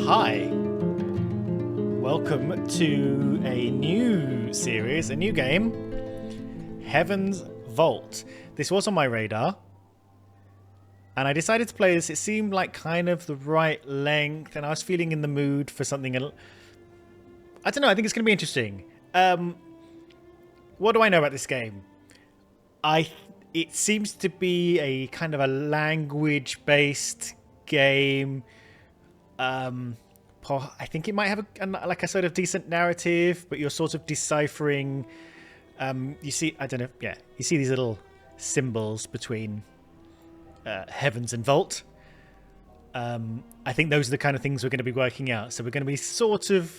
Hi, welcome to a new series, a new game, Heaven's Vault. This was on my radar, and I decided to play this. It seemed like kind of the right length, and I was feeling in the mood for something. I don't know, I think it's going to be interesting. What do I know about this game? It seems to be a kind of a language-based game. I think it might have a sort of decent narrative, but you're sort of deciphering. You see, I don't know. Yeah, you see these little symbols between heavens and vault. I think those are the kind of things we're going to be working out. So we're going to be sort of,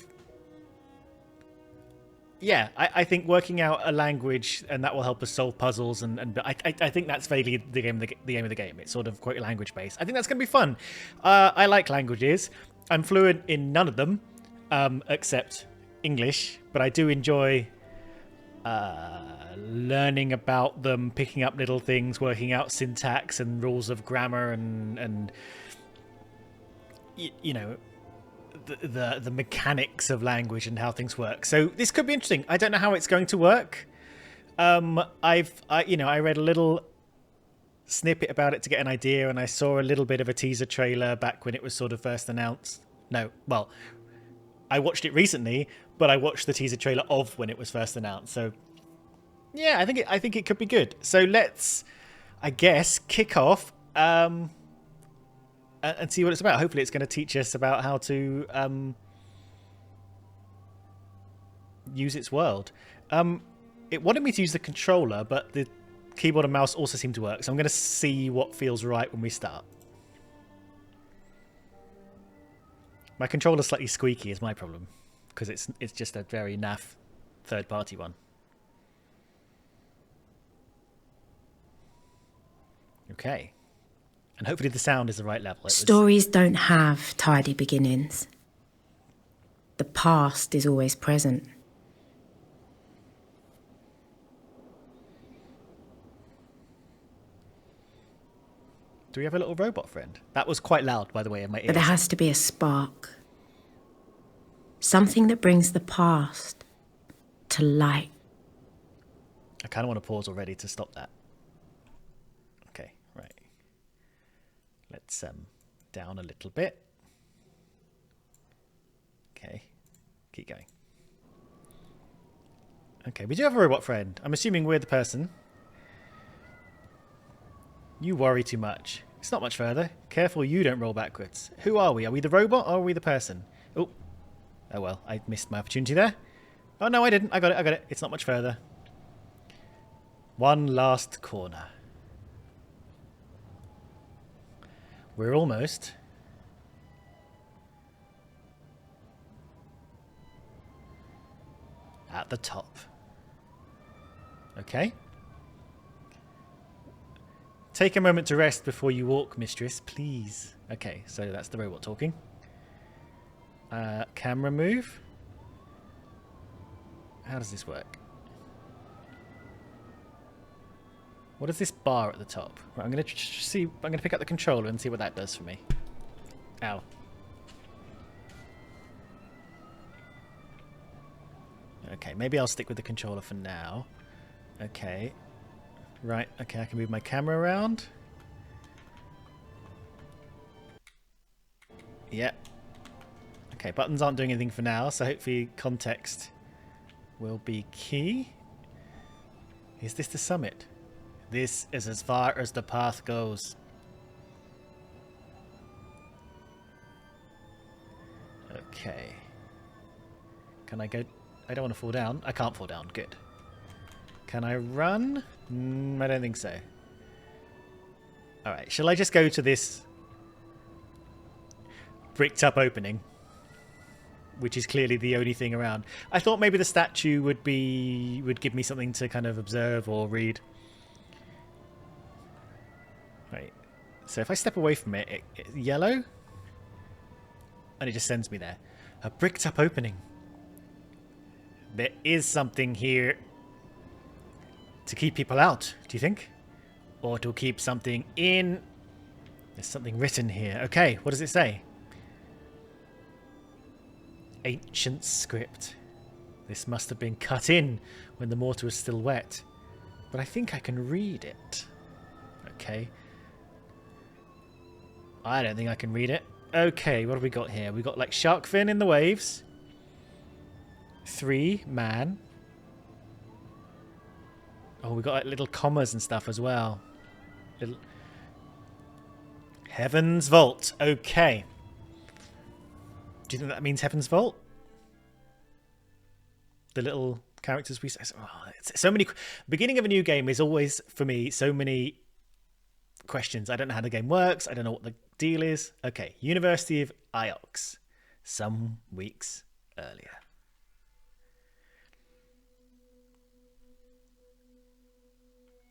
yeah. I think working out a language, and that will help us solve puzzles. And I think that's vaguely the aim of the game. It's sort of quite language based. I think that's going to be fun. I like languages. I'm fluent in none of them, except English, but I do enjoy learning about them, picking up little things, working out syntax and rules of grammar, and you know, the mechanics of language and how things work. So this could be interesting. I don't know how it's going to work. I read a little snippet about it to get an idea, and I saw a little bit of a teaser trailer back when it was sort of first announced. I watched it recently, but I watched the teaser trailer of when it was first announced. So yeah, I think it could be good. So let's, I guess, kick off and see what it's about. Hopefully it's going to teach us about how to use its world. It wanted me to use the controller, but the keyboard and mouse also seem to work, so I'm going to see what feels right when we start. My controller's slightly squeaky is my problem, because it's just a very naff third-party one. Okay. And hopefully the sound is the right level. Stories don't have tidy beginnings. The past is always present. Do we have a little robot friend? That was quite loud, by the way, in my ears. But there has to be a spark. Something that brings the past to light. I kind of want to pause already to stop that. Okay, right. Let's down a little bit. Okay, keep going. Okay, we do have a robot friend. I'm assuming we're the person. You worry too much. It's not much further. Careful you don't roll backwards. Who are we? Are we the robot or are we the person? Oh well, I missed my opportunity there. Oh no, I didn't. I got it. It's not much further. One last corner. We're almost. At the top. Okay. Take a moment to rest before you walk, mistress, please. Okay, so that's the robot talking. Camera move. How does this work? What is this bar at the top? Right, I'm going to see. I'm going to pick up the controller and see what that does for me. Ow. Okay, maybe I'll stick with the controller for now. Okay. Right, okay, I can move my camera around. Yep. Okay, buttons aren't doing anything for now, so hopefully context will be key. Is this the summit? This is as far as the path goes. Okay. Can I go? I don't want to fall down. I can't fall down. Good. Can I run? I don't think so. Alright, shall I just go to this bricked up opening? Which is clearly the only thing around. I thought maybe the statue would give me something to kind of observe or read. Right. So if I step away from it, it's yellow. And it just sends me there. A bricked up opening. There is something here. To keep people out, do you think? Or to keep something in? There's something written here. Okay, what does it say? Ancient script. This must have been cut in when the mortar was still wet. But I think I can read it. Okay. I don't think I can read it. Okay, what have we got here? We got like shark fin in the waves. 3 man. Oh, we got like little commas and stuff as well. Little Heaven's Vault. Okay. Do you think that means Heaven's Vault? The little characters we say. Oh, so many. Beginning of a new game is always, for me, so many questions. I don't know how the game works. I don't know what the deal is. Okay. University of Iox. Some weeks earlier.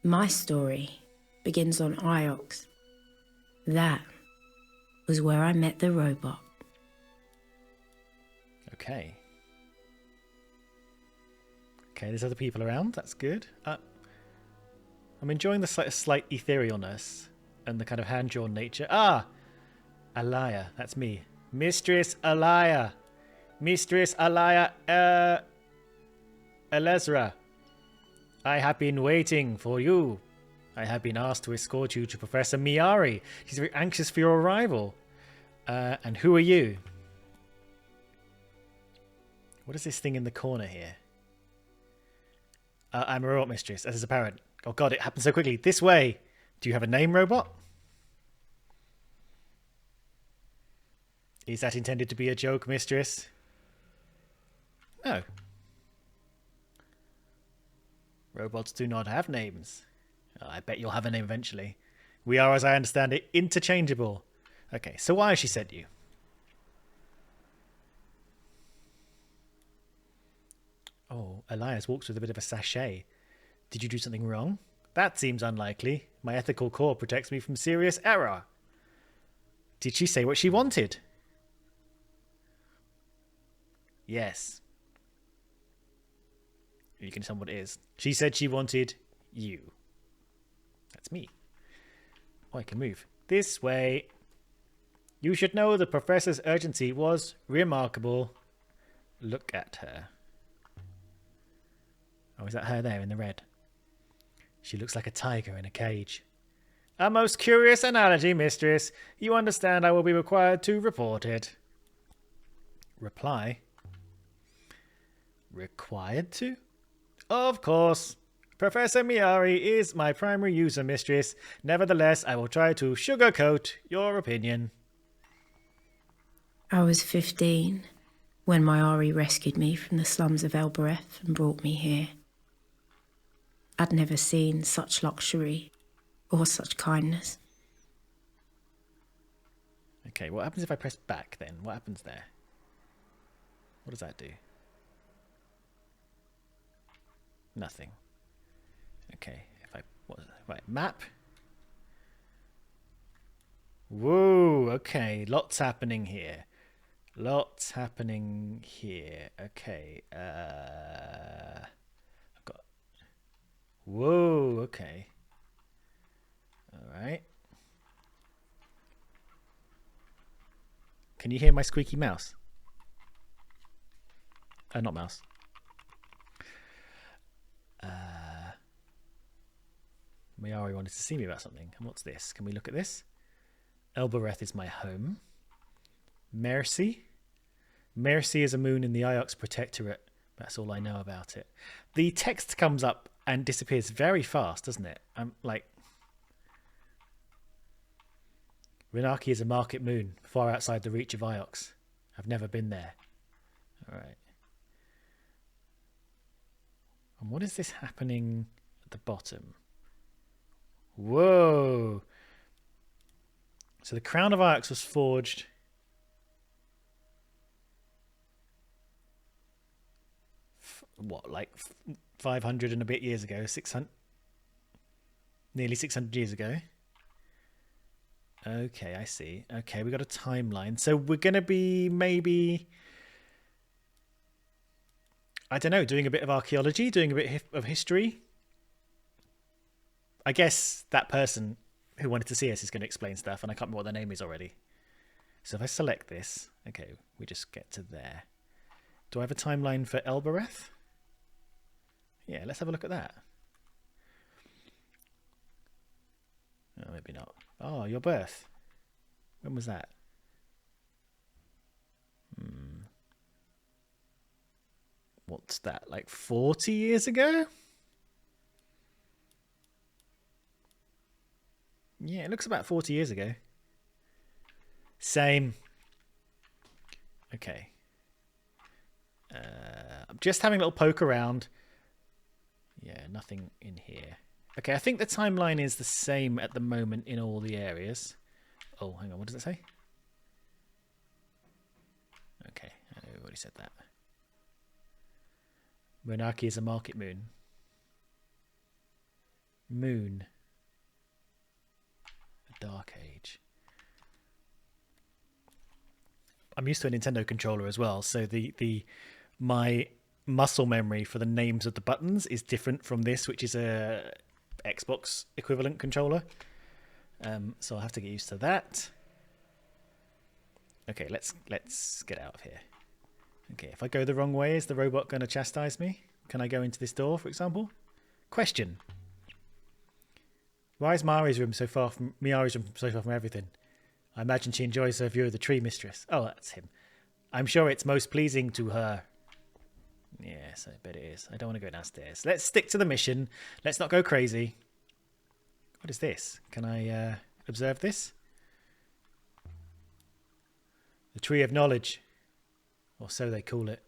My story begins on Iox. That was where I met the robot. Okay. Okay, there's other people around. That's good. I'm enjoying the slight etherealness and the kind of hand-drawn nature. Ah! Alaya. That's me. Mistress Alaya. Mistress Alaya Elezra. I have been waiting for you. I have been asked to escort you to Professor Miari. She's very anxious for your arrival. And who are you? What is this thing in the corner here? I'm a robot mistress, as is apparent. Oh god, it happened so quickly. This way! Do you have a name, robot? Is that intended to be a joke, mistress? No. Robots do not have names. Oh, I bet you'll have a name eventually. We are, as I understand it, interchangeable. Okay, so why has she sent you? Oh, Elias walks with a bit of a sachet. Did you do something wrong? That seems unlikely. My ethical core protects me from serious error. Did she say what she wanted? Yes. You can tell me what it is. She said she wanted you. That's me. Oh, I can move. This way. You should know the professor's urgency was remarkable. Look at her. Oh, is that her there in the red? She looks like a tiger in a cage. A most curious analogy, mistress. You understand I will be required to report it. Reply? Required to? Of course. Professor Miari is my primary user, mistress. Nevertheless, I will try to sugarcoat your opinion. I was 15 when my Ari rescued me from the slums of Elbereth and brought me here. I'd never seen such luxury or such kindness. Okay, what happens if I press back then? What happens there? What does that do? Nothing. Okay, if I... Right, map. Whoa, okay, lots happening here. Lots happening here. Okay, I've got... Whoa, okay. Alright. Can you hear my squeaky mouse? Not mouse. Miari wanted to see me about something. And what's this? Can we look at this? Elbereth is my home. Mercy. Mercy is a moon in the Iox Protectorate. That's all I know about it. The text comes up and disappears very fast, doesn't it? I'm like... Renaki is a market moon, far outside the reach of Iox. I've never been there. Alright. And what is this happening at the bottom? Whoa! So the crown of Iox was forged... What, like 500 and a bit years ago? 600... Nearly 600 years ago. Okay, I see. Okay, we got a timeline. So we're going to be maybe... I don't know, doing a bit of archaeology, doing a bit of history. I guess that person who wanted to see us is going to explain stuff, and I can't remember what their name is already. So if I select this, okay, we just get to there. Do I have a timeline for Elbereth? Yeah, let's have a look at that. Oh, maybe not. Oh, your birth. When was that? What's that, like 40 years ago? Yeah, it looks about 40 years ago. Same. Okay. I'm just having a little poke around. Yeah, nothing in here. Okay, I think the timeline is the same at the moment in all the areas. Oh, hang on, what does it say? Okay, I already said that. Monarchy is a market moon. Moon. A dark age. I'm used to a Nintendo controller as well, so my muscle memory for the names of the buttons is different from this, which is a Xbox equivalent controller. So I'll have to get used to that. Okay, let's get out of here. Okay, if I go the wrong way, is the robot going to chastise me? Can I go into this door, for example? Question. Why is Miari's room so far from everything? I imagine she enjoys her view of the tree mistress. Oh, that's him. I'm sure it's most pleasing to her. Yes, I bet it is. I don't want to go downstairs. Let's stick to the mission. Let's not go crazy. What is this? Can I observe this? The tree of knowledge. Or so they call it.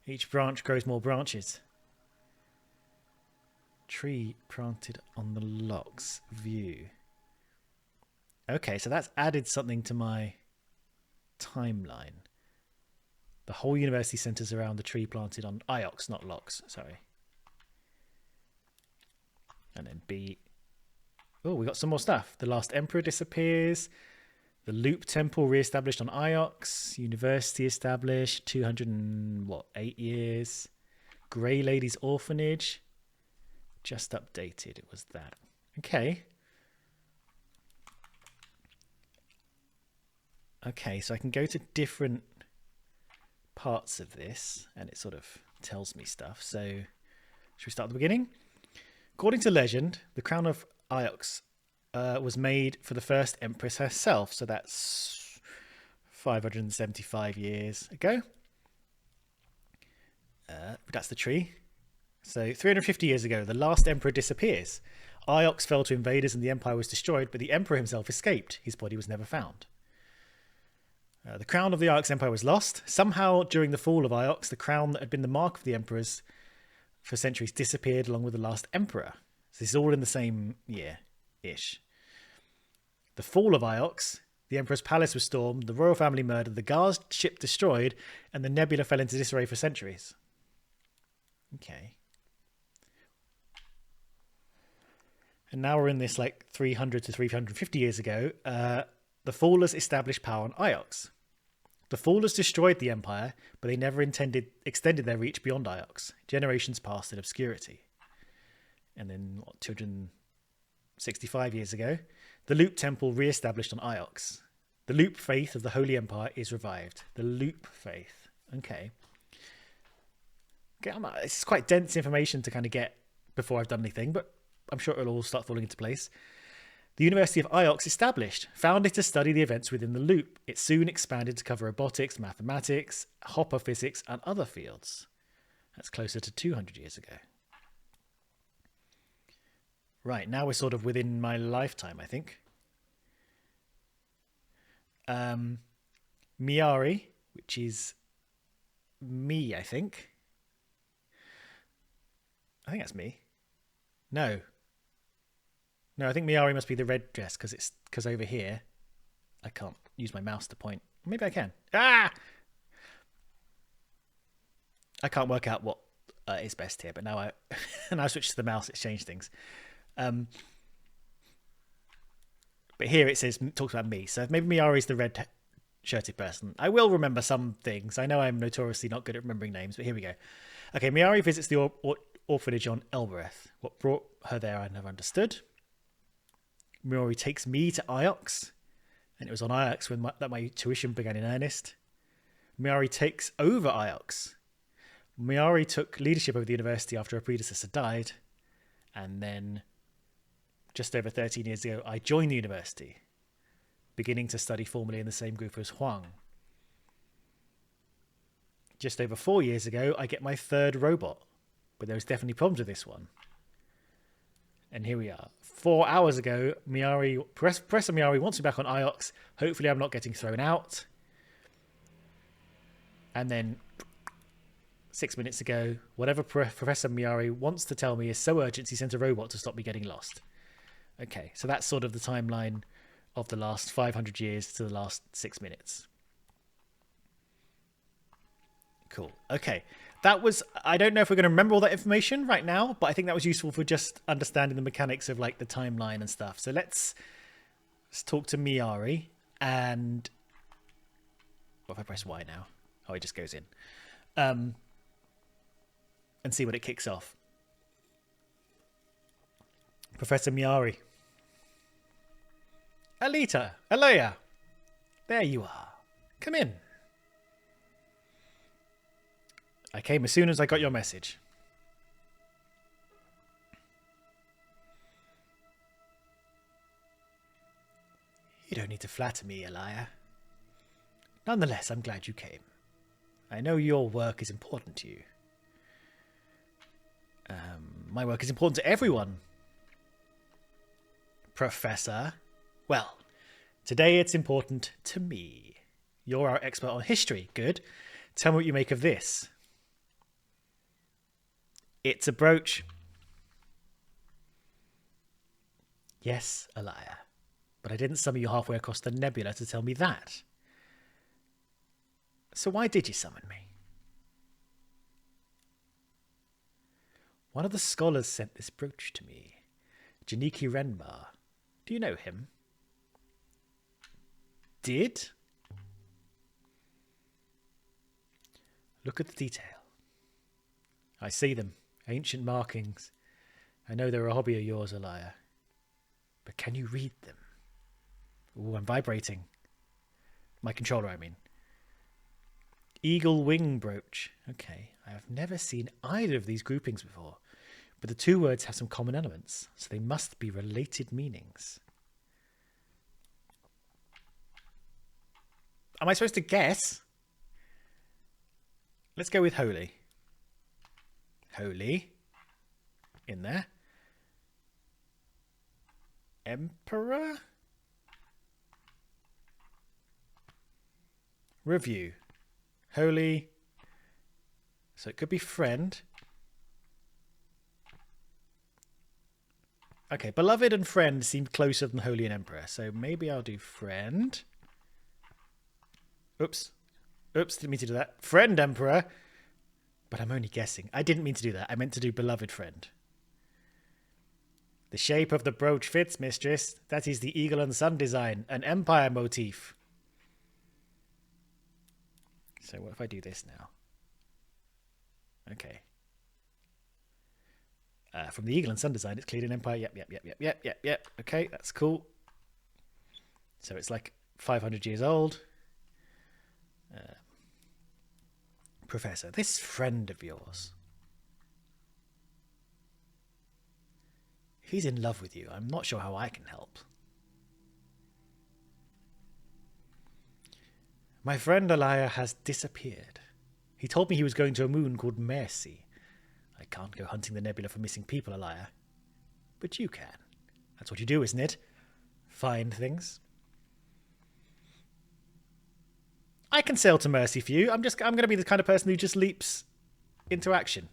Each branch grows more branches. Tree planted on the locks. View. Okay, so that's added something to my timeline. The whole university centres around the tree planted on Iox, not locks. Sorry. And then B. Oh, we got some more stuff. The last emperor disappears. The Loop Temple re-established on Iox. University established. 208 years. Grey Lady's Orphanage. Just updated. It was that. Okay. Okay, so I can go to different parts of this and it sort of tells me stuff. So should we start at the beginning? According to legend, the crown of Iox was made for the first empress herself. So that's 575 years ago. That's the tree. So 350 years ago, the last emperor disappears. Iox fell to invaders and the empire was destroyed, but the emperor himself escaped. His body was never found. The crown of the Iox Empire was lost. Somehow, during the fall of Iox, the crown that had been the mark of the emperors for centuries disappeared along with the last emperor. So this is all in the same year-ish. The fall of Iox, the emperor's palace was stormed, the royal family murdered, the Gars ship destroyed, and the nebula fell into disarray for centuries. Okay. And now we're in this like 300 to 350 years ago. The Fallers established power on Iox. The Fallers destroyed the empire, but they never extended their reach beyond Iox. Generations passed in obscurity. And then, 265 years ago, the Loop Temple re-established on Iox. The Loop faith of the Holy Empire is revived. The Loop faith. Okay. It's quite dense information to kind of get before I've done anything, but I'm sure it'll all start falling into place. The University of Iox established, founded to study the events within the loop. It soon expanded to cover robotics, mathematics, Hopper physics, and other fields. That's closer to 200 years ago. Right, now we're sort of within my lifetime, I think. Miari, which is me, I think. I think that's me. No, I think Miari must be the red dress because over here I can't use my mouse to point. Maybe I can. I can't work out what is best here, but now I switch to the mouse. It's changed things. But here it talks about me. So maybe Miari is the red shirted person. I will remember some things. I know I'm notoriously not good at remembering names, but here we go. Okay, Miari visits the orphanage on Elbereth. What brought her there I never understood. Miari takes me to Iox, and it was on Iox when my tuition began in earnest. Miari takes over IOX. Miari took leadership of the university after her predecessor died, and then just over 13 years ago, I joined the university, beginning to study formally in the same group as Huang. Just over 4 years ago, I get my third robot, but there was definitely problems with this one. And here we are. 4 hours ago, Professor Miari wants me back on IOX. Hopefully I'm not getting thrown out. And then 6 minutes ago, whatever Professor Miari wants to tell me is so urgent, he sent a robot to stop me getting lost. Okay, so that's sort of the timeline of the last 500 years to the last 6 minutes. Cool. Okay. That was, I don't know if we're going to remember all that information right now, but I think that was useful for just understanding the mechanics of like the timeline and stuff. So let's talk to Miari, and what if I press Y now? Oh, it just goes in. And see what it kicks off. Professor Miari. Alea. There you are. Come in. I came as soon as I got your message. You don't need to flatter me, Alea. Nonetheless, I'm glad you came. I know your work is important to you. My work is important to everyone. Professor. Well, today it's important to me. You're our expert on history. Good. Tell me what you make of this. It's a brooch. Yes, Alea. But I didn't summon you halfway across the nebula to tell me that. So why did you summon me? One of the scholars sent this brooch to me. Janiki Renmar. Do you know him? Did? Look at the detail. I see them. Ancient markings. I know they're a hobby of yours, Alea. But can you read them? Ooh, I'm vibrating. My controller, I mean. Eagle wing brooch. Okay, I have never seen either of these groupings before, but the two words have some common elements, so they must be related meanings. Am I supposed to guess? Let's go with holy. Holy. In there. Emperor? Review. Holy. So it could be friend. Okay, beloved and friend seem closer than holy and emperor. So maybe I'll do friend. Oops. Oops, didn't mean to do that. Friend emperor. But I'm only guessing. I didn't mean to do that. I meant to do beloved friend. The shape of the brooch fits, mistress. That is the eagle and sun design. An empire motif. So what if I do this now? Okay. From the eagle and sun design, it's clearly an empire. Yep. Okay, that's cool. So it's like 500 years old. Professor, this friend of yours. He's in love with you. I'm not sure how I can help. My friend Alea has disappeared. He told me he was going to a moon called Mercy. I can't go hunting the nebula for missing people, Alea. But you can. That's what you do, isn't it? Find things. I can sail to Mercy for you. I'm going to be the kind of person who just leaps into action.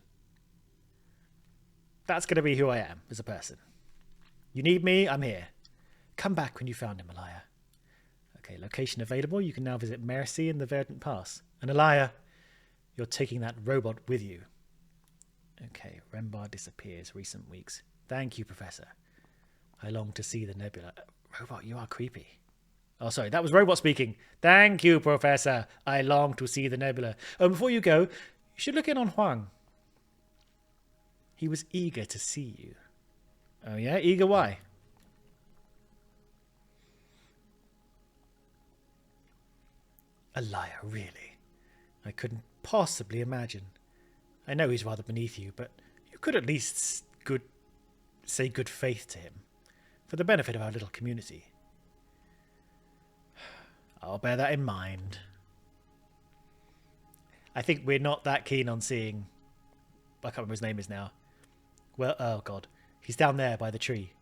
That's going to be who I am as a person. You need me, I'm here. Come back when you found him, Alea. Okay, location available. You can now visit Mercy in the Verdant Pass. And Alea, you're taking that robot with you. Okay, Renmar disappears recent weeks. Thank you, Professor. I long to see the nebula. Robot, you are creepy. Oh, sorry, that was robot speaking. Thank you, Professor. I long to see the nebula. Oh, before you go, you should look in on Huang. He was eager to see you. Oh, yeah? Eager why? Alea, really? I couldn't possibly imagine. I know he's rather beneath you, but you could at least say good faith to him, for the benefit of our little community. I'll bear that in mind. I think we're not that keen on seeing... I can't remember his name is now. Well, oh god. He's down there by the tree.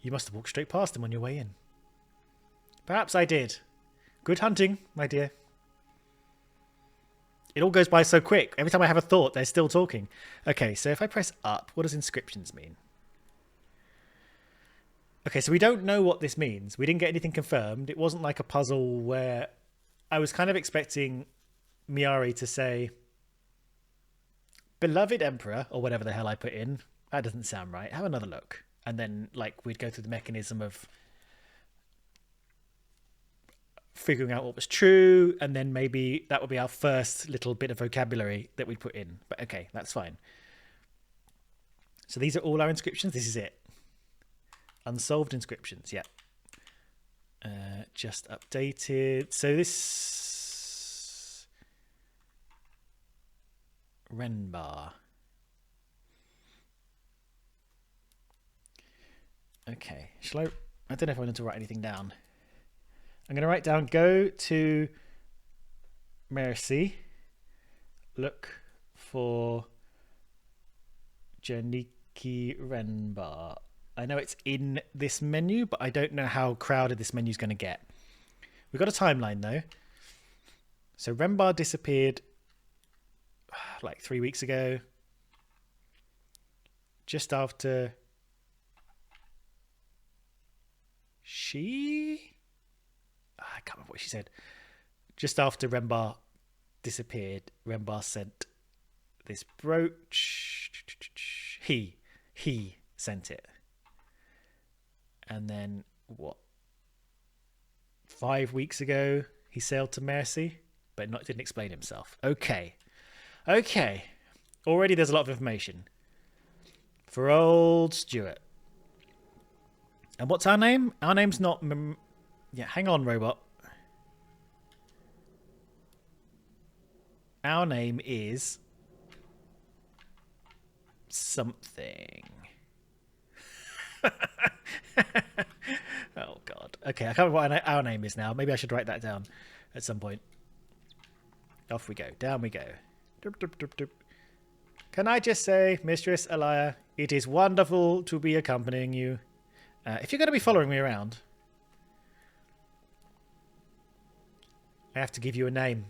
You must have walked straight past him on your way in. Perhaps I did. Good hunting, my dear. It all goes by so quick. Every time I have a thought, they're still talking. Okay, so if I press up, what does inscriptions mean? Okay, so we don't know what this means. We didn't get anything confirmed. It wasn't like a puzzle where I was kind of expecting Miari to say, "Beloved Emperor," or whatever the hell I put in. That doesn't sound right. Have another look. And then, like, we'd go through the mechanism of figuring out what was true, and then maybe that would be our first little bit of vocabulary that we'd put in. But okay, that's fine. So these are all our inscriptions. This is it. Unsolved inscriptions, yeah. Just updated. So this... Renbar. Okay, shall I don't know if I want to write anything down. I'm going to write down, go to Mercy, look for Janiki Renbar. I know it's in this menu, but I don't know how crowded this menu is going to get. We've got a timeline though. So Renbar disappeared like 3 weeks ago. Just after I can't remember what she said. Just after Renbar disappeared, Renbar sent this brooch. He sent it. And then, what? 5 weeks ago, he sailed to Mercy, but didn't explain himself. Okay. Already there's a lot of information. For old Stuart. And what's our name? Our name's not... Yeah, hang on, robot. Our name is... something. Oh, God. Okay, I can't remember what our name is now. Maybe I should write that down at some point. Off we go. Down we go. Doop, doop, doop, doop. Can I just say, Mistress Elia, it is wonderful to be accompanying you. If you're going to be following me around, I have to give you a name.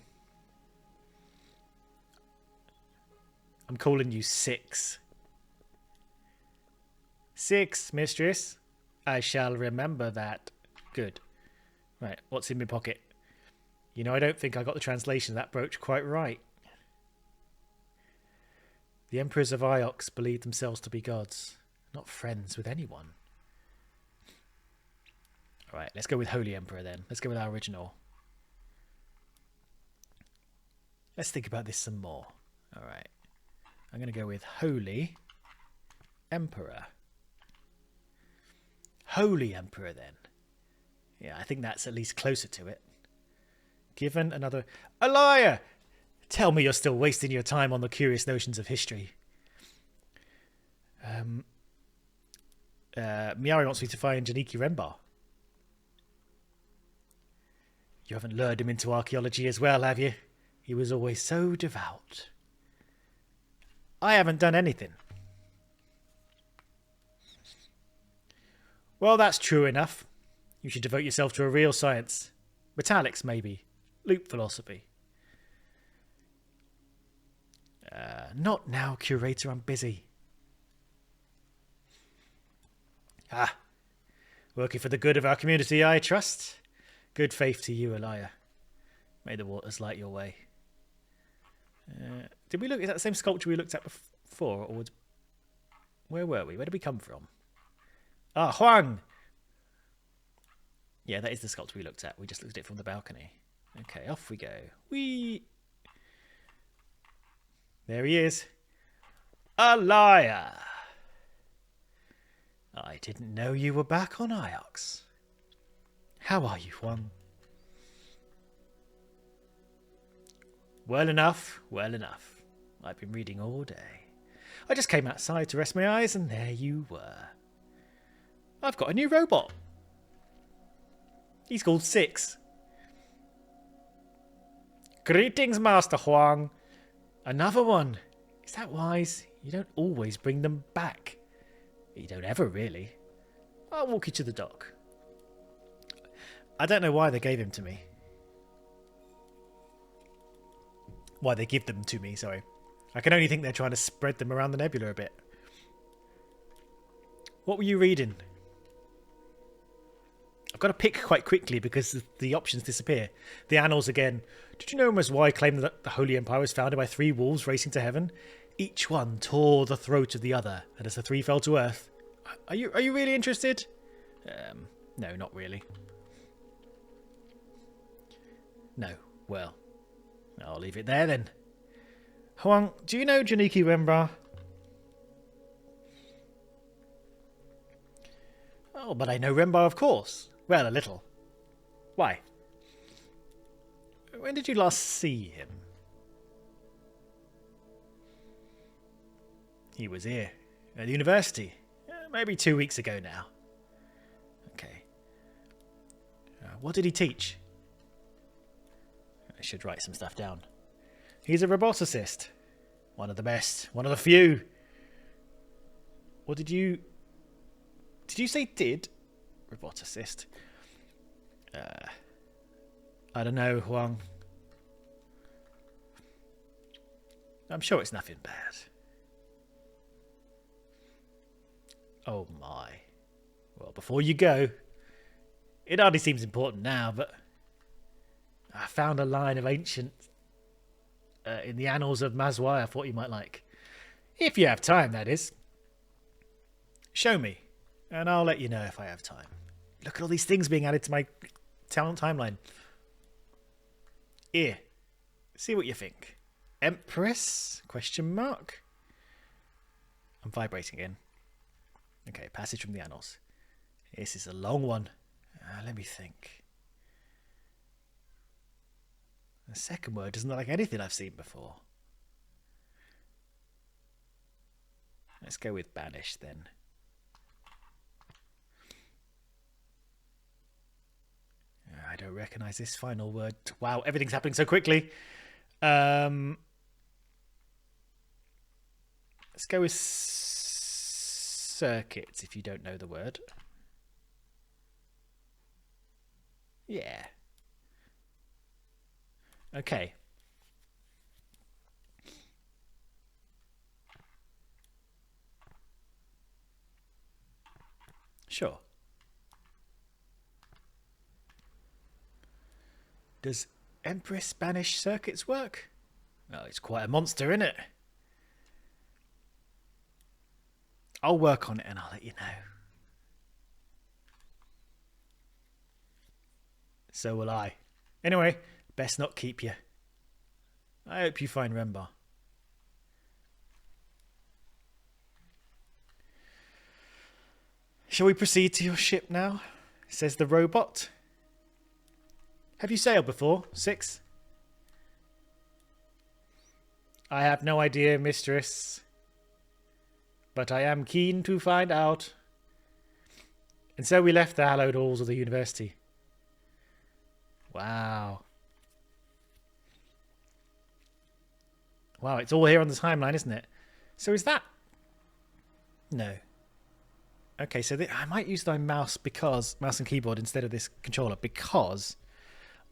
I'm calling you Six. Six, mistress. I shall remember that. Good. Right, what's in my pocket? You know, I don't think I got the translation of that brooch quite right. The emperors of Iox believed themselves to be gods, not friends with anyone. Alright, let's go with Holy Emperor then. Let's go with our original. Let's think about this some more. Alright. I'm going to go with Holy Emperor. Holy Emperor then. Yeah, I think that's at least closer to it. Given another... A liar! Tell me you're still wasting your time on the curious notions of history. Miari wants me to find Janiki Renbar. You haven't lured him into archaeology as well, have you? He was always so devout. I haven't done anything. Well, that's true enough. You should devote yourself to a real science. Metallics, maybe. Loop philosophy. Not now, curator. I'm busy. Ah. Working for the good of our community, I trust. Good faith to you, Elia. May the waters light your way. Did we look... Is that the same sculpture we looked at before? Or where were we? Where did we come from? Ah, Huang! Yeah, that is the sculpture we looked at. We just looked at it from the balcony. Okay, off we go. Whee! There he is. A liar! I didn't know you were back on Iox. How are you, Huang? Well enough, well enough. I've been reading all day. I just came outside to rest my eyes, and there you were. I've got a new robot. He's called Six. Greetings, Master Huang. Another one. Is that wise? You don't always bring them back. You don't ever, really. I'll walk you to the dock. I don't know why they gave him to me. Why they give them to me, sorry. I can only think they're trying to spread them around the nebula a bit. What were you reading? I've got to pick quite quickly because the options disappear. The annals again. Did you know Ms. Y claimed that the Holy Empire was founded by 3 wolves racing to heaven? Each one tore the throat of the other, and as the 3 fell to earth... Are you really interested? No, not really. No, well, I'll leave it there then. Huang, do you know Janiki Wembra? Oh, but I know Rembar, of course. Well, a little. Why? When did you last see him? He was here, at the university. Maybe 2 weeks ago now. Okay. What did he teach? I should write some stuff down. He's a roboticist. One of the best. One of the few. What did you... Did you say did? Roboticist. I don't know, Huang. I'm sure it's nothing bad. Oh my. Well, before you go, it hardly seems important now, but I found a line of ancient in the annals of Mazwai I thought you might like. If you have time, that is. Show me, and I'll let you know if I have time. Look at all these things being added to my talent timeline. Here, see what you think. Empress? Question mark? I'm vibrating again. Okay, passage from the annals. This is a long one. Let me think. The second word doesn't look like anything I've seen before. Let's go with banish then. I don't recognise this final word. Wow, everything's happening so quickly. Let's go with circuits if you don't know the word. Yeah. Okay. Sure. Does Empress banish circuits work? Oh, it's quite a monster, isn't it? I'll work on it and I'll let you know. So will I. Anyway, best not keep you. I hope you find Rembar. Shall we proceed to your ship now? Says the robot. Have you sailed before, Six? I have no idea, mistress. But I am keen to find out. And so we left the hallowed halls of the university. Wow. Wow, it's all here on the timeline, isn't it? So is that... No. Okay, so I might use my mouse and keyboard instead of this controller because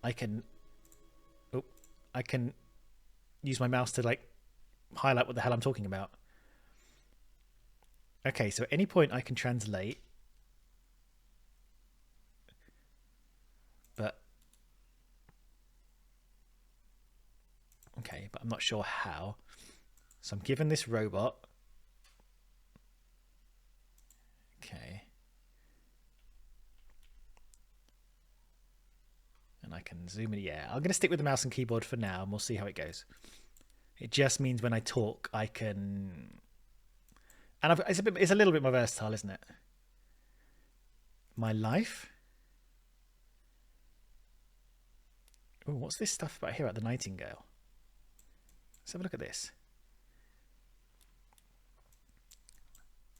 I can use my mouse to like highlight what the hell I'm talking about. Okay, so at any point I can translate. But okay, but I'm not sure how. So I'm given this robot. Okay. And I can zoom in. Yeah, I'm going to stick with the mouse and keyboard for now, and we'll see how it goes. It just means when I talk, I can... And it's a little bit more versatile, isn't it? My life? Oh, what's this stuff about here at the Nightingale? Let's have a look at this.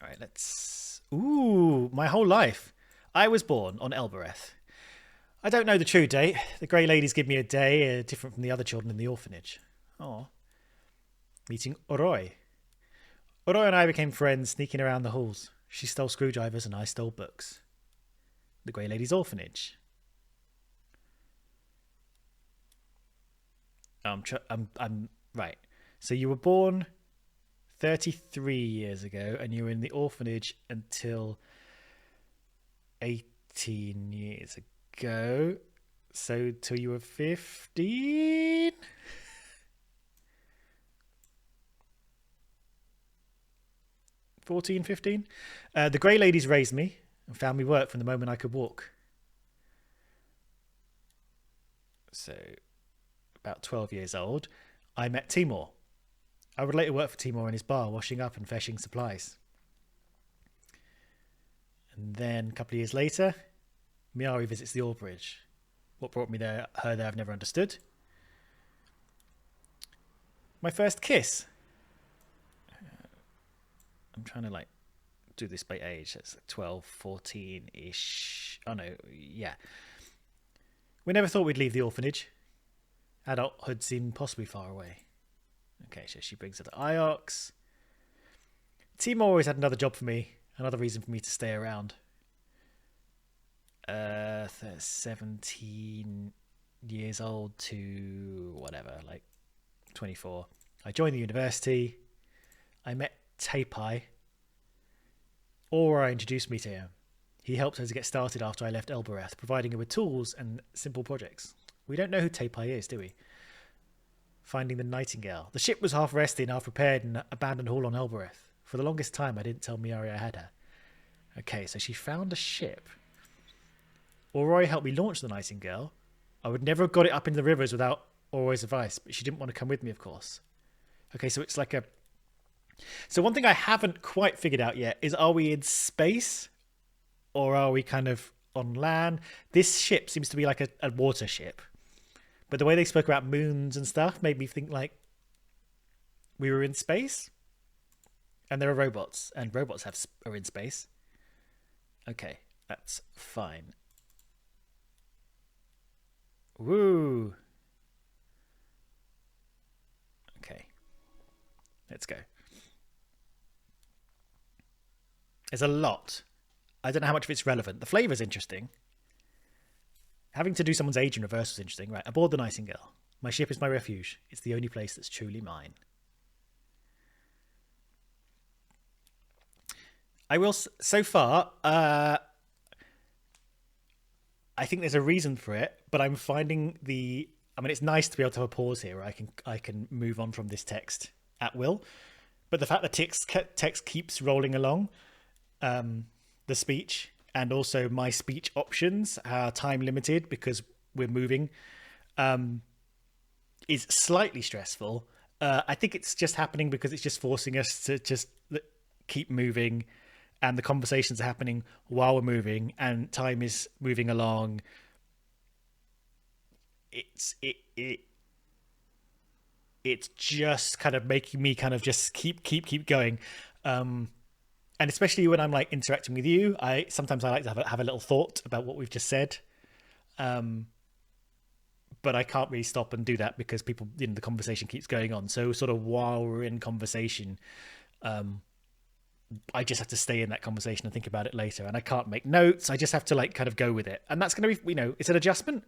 All right, let's... Ooh, my whole life. I was born on Elbereth. I don't know the true date. The Grey Ladies give me a day different from the other children in the orphanage. Oh. Meeting Oroi. Oroi and I became friends sneaking around the halls. She stole screwdrivers and I stole books. The Grey Ladies' orphanage. I'm right. So you were born 33 years ago and you were in the orphanage until 18 years ago. So till you were 15? 14, 15? The Grey Ladies raised me and found me work from the moment I could walk. So, about 12 years old, I met Timor. I would later work for Timor in his bar, washing up and fetching supplies. And then, a couple of years later, Miari visits the Orbridge. What brought me there, her there, I've never understood. My first kiss. I'm trying to do this by age. That's 12, 14-ish. Oh no, yeah. We never thought we'd leave the orphanage. Adulthood seemed possibly far away. Okay, so she brings her to IOX. Timor always had another job for me. Another reason for me to stay around. 17 years old to whatever, 24. I joined the university. I met Tapai. Aura introduced me to him. He helped her to get started after I left Elbereth, providing her with tools and simple projects. We don't know who Tapai is, do we? Finding the Nightingale. The ship was half resting, half repaired in an abandoned hall on Elbereth. For the longest time, I didn't tell Miari I had her. Okay, so she found a ship. Oroi helped me launch the Nightingale. I would never have got it up in the rivers without Oroi's advice, but she didn't want to come with me, of course. Okay, so it's like a... So one thing I haven't quite figured out yet is, are we in space or are we kind of on land? This ship seems to be like a water ship. But the way they spoke about moons and stuff made me think we were in space. And there are robots. And robots are in space. Okay, that's fine. Woo! Okay. Let's go. There's a lot. I don't know how much of it's relevant. The flavour's interesting. Having to do someone's age in reverse was interesting. Right, aboard the Nightingale. My ship is my refuge. It's the only place that's truly mine. I will... So far, I think there's a reason for it, but I'm finding the... I mean, it's nice to be able to have a pause here where I can move on from this text at will. But the fact that text keeps rolling along... the speech and also my speech options are time limited because we're moving is slightly stressful. I think it's just happening because it's just forcing us to just keep moving, and the conversations are happening while we're moving and time is moving along. It's just kind of making me kind of just keep going. And especially when I'm interacting with you, sometimes I like to have a little thought about what we've just said. But I can't really stop and do that because people, the conversation keeps going on. So sort of while we're in conversation, I just have to stay in that conversation and think about it later. And I can't make notes. I just have to kind of go with it. And that's going to be, it's an adjustment.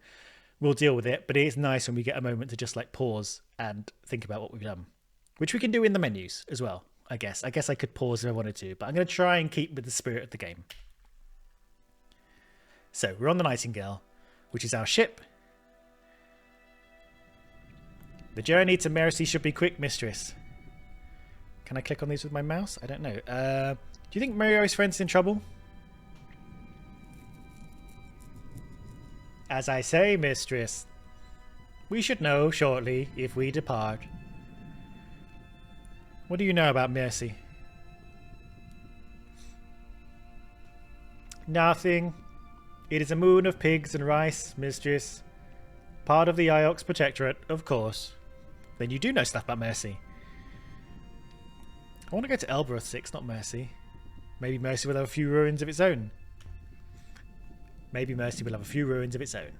We'll deal with it. But it is nice when we get a moment to just pause and think about what we've done, which we can do in the menus as well. I guess I could pause if I wanted to, but I'm going to try and keep with the spirit of the game. So we're on the Nightingale, which is our ship. The journey to Mercy should be quick, mistress. Can I click on these with my mouse? I don't know. Do you think Mario's friend's in trouble? As I say, mistress, we should know shortly if we depart. What do you know about Mercy? Nothing. It is a moon of pigs and rice, mistress. Part of the Iox Protectorate, of course. Then you do know stuff about Mercy. I want to go to Elbereth 6, not Mercy. Maybe Mercy will have a few ruins of its own. Maybe Mercy will have a few ruins of its own.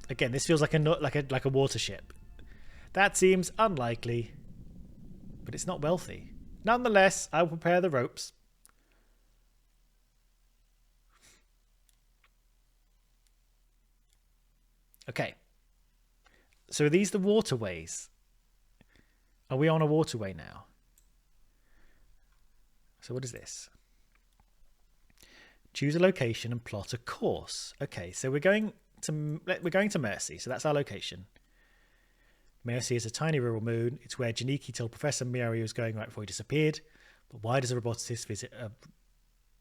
Again, this feels like a water ship. That seems unlikely, but it's not wealthy. Nonetheless, I will prepare the ropes. Okay. So are these the waterways? Are we on a waterway now? So what is this? Choose a location and plot a course. Okay, so we're going to Mercy, so that's our location. Mercy is a tiny rural moon. It's where Janiki told Professor Miari was going right before he disappeared. But why does a roboticist visit a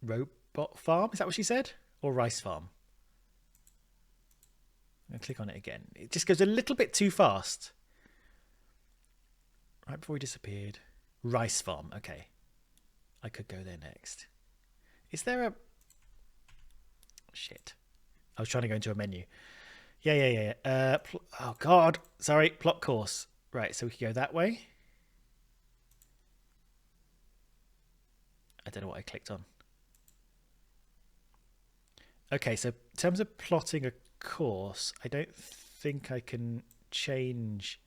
robot farm? Is that what she said? Or rice farm? I'm going to click on it again. It just goes a little bit too fast. Right before he disappeared. Rice farm. Okay. I could go there next. Is there a... Shit. I was trying to go into a menu. Yeah. Oh, God. Sorry. Plot course. Right, so we could go that way. I don't know what I clicked on. Okay, so in terms of plotting a course, I don't think I can change...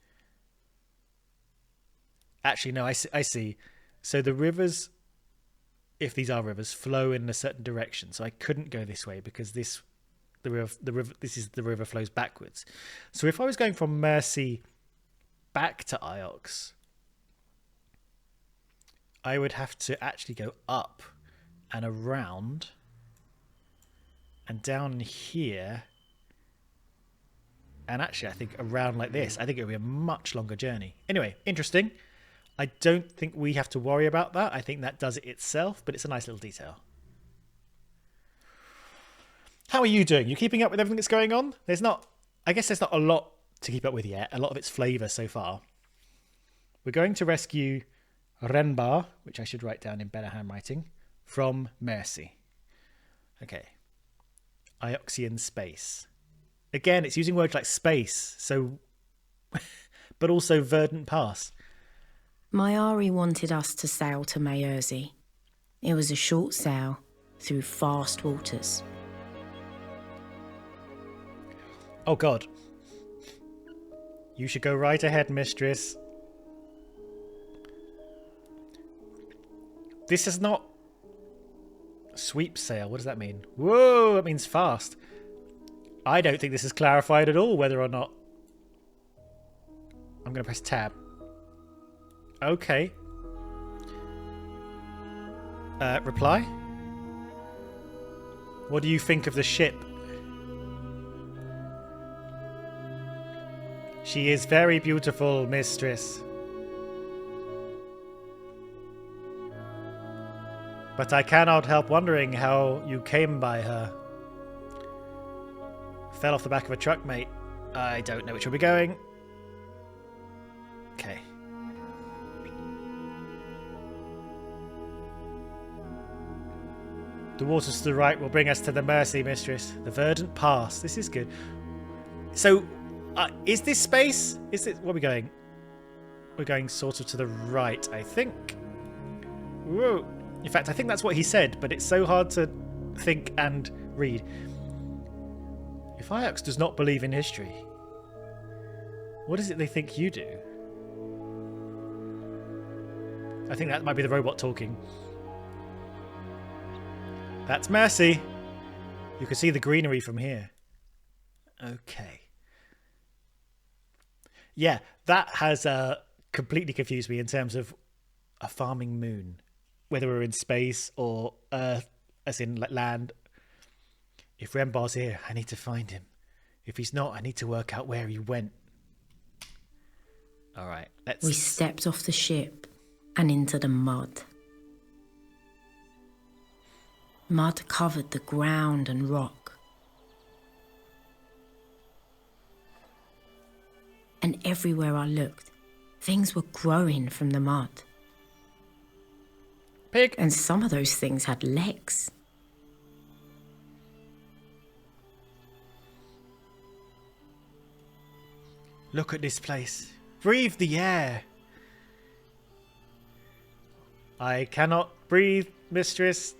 Actually, no, I see. So the rivers, if these are rivers, flow in a certain direction. So I couldn't go this way because this is the river flows backwards. So if I was going from Mercy back to Iox, I would have to actually go up and around and down here. And actually, I think around like this. I think it would be a much longer journey. Anyway, interesting. I don't think we have to worry about that. I think that does it itself, but it's a nice little detail. How are you doing? You keeping up with everything that's going on? I guess there's not a lot to keep up with yet. A lot of it's flavour so far. We're going to rescue Renbar, which I should write down in better handwriting, from Mercy. Okay. Ioxian space. Again, it's using words like space, so, but also verdant pass. Myari wanted us to sail to Mayurzi. It was a short sail through fast waters. Oh, God. You should go right ahead, mistress. This is not... Sweep sail, what does that mean? Whoa, that means fast. I don't think this is clarified at all, whether or not... I'm going to press tab. Okay. Reply? What do you think of the ship? She is very beautiful, mistress. But I cannot help wondering how you came by her. Fell off the back of a truck, mate. I don't know which way we're going. Okay. The waters to the right will bring us to the Mercy, mistress. The verdant pass. This is good. So, is this space? Is it? Where are we going? We're going sort of to the right, I think. Whoa. In fact, I think that's what he said, but it's so hard to think and read. If Iox does not believe in history, what is it they think you do? I think that might be the robot talking. That's Mercy. You can see the greenery from here. Okay. Yeah, that has completely confused me in terms of a farming moon. Whether we're in space or Earth, as in like land. If Rembar's here, I need to find him. If he's not, I need to work out where he went. All right, let's... We stepped off the ship and into the mud. Mud covered the ground and rock. And everywhere I looked, things were growing from the mud. Pig. And some of those things had legs. Look at this place. Breathe the air. I cannot breathe, mistress.